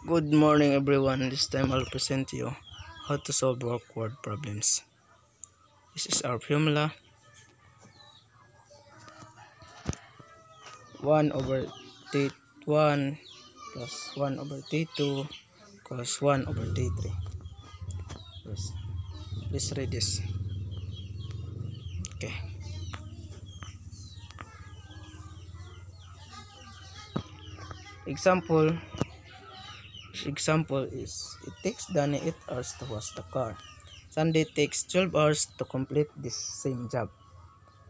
Good morning everyone. This time I'll present to you how to solve word problems. This is our formula. 1 over T1 plus 1 over T2 plus 1 over T3. Please read this. Okay. Example is it takes Danny 8 hours to wash the car. Sunday takes 12 hours to complete this same job.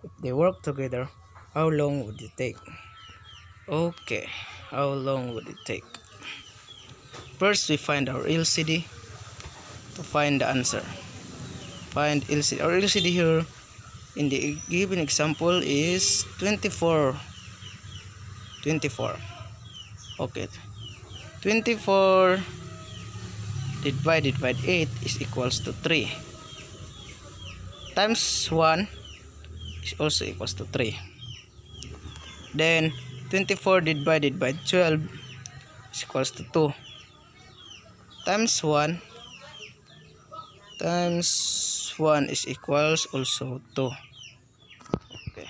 If they work together, how long would it take? Okay, how long would it take? First, we find our LCD to find the answer. Find LCD. Our LCD here in the given example is 24. Okay, 24 divided by 8 is equals to 3 times 1 is also equals to 3. Then 24 divided by 12 is equals to 2 times 1 is equals also 2. Okay.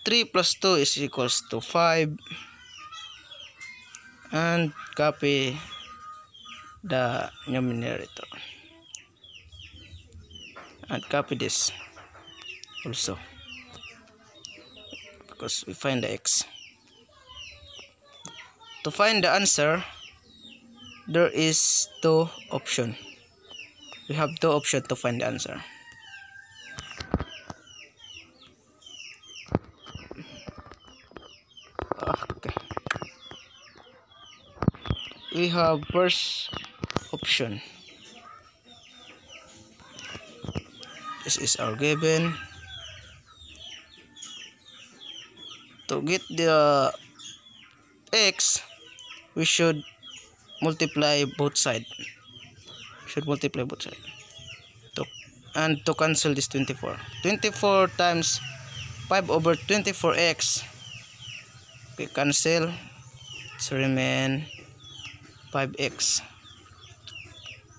Three plus 2 is equals to 5, and copy the numerator and copy this also because we find the x. To find the answer, there is two options. We have two options to find the answer. Okay. We have first option. This is our given. To get the x, we should multiply both sides. To cancel this 24. 24 times 5 over 24x. We cancel. So remain 5x.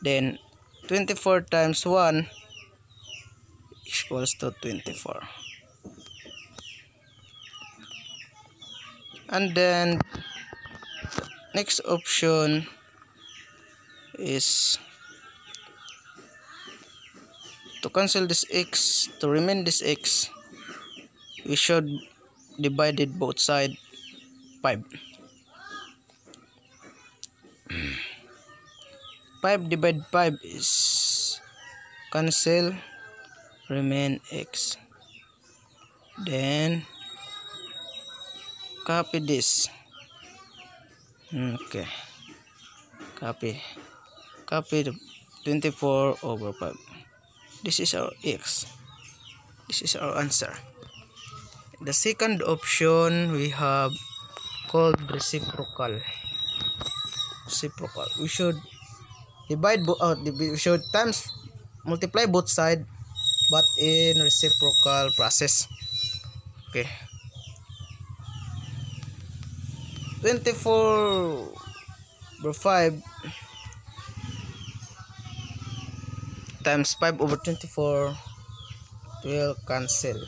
Then 24 times 1 equals to 24. And then next option is to cancel this x, to remain this x, we should divide it both sides 5. 5 divided 5 is cancel, remain x. Then copy this. Okay. Copy the 24 over 5. This is our x. This is our answer. The second option we have called reciprocal. We should divide we should multiply both sides, but in reciprocal process. Okay. 24 over 5 times 5 over 24 will cancel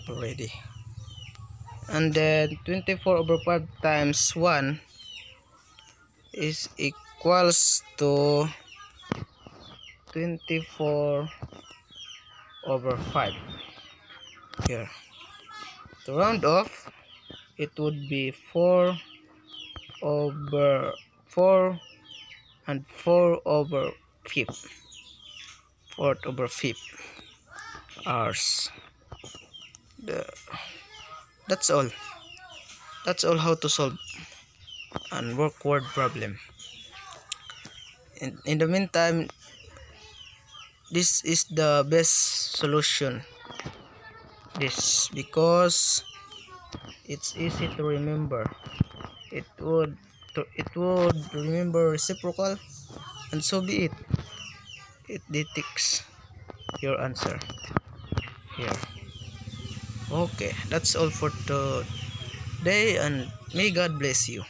already. And then 24 over 5 times 1 is equals to 24 over 5. Here, to round off, it would be 4 over 4 and 4 over 5. 4 over 5 hours. That's all how to solve and work word problem. In the meantime, this is the best solution, this, because it's easy to remember. It would remember reciprocal, and so be it. It detects your answer. Okay, that's all for today, and may God bless you.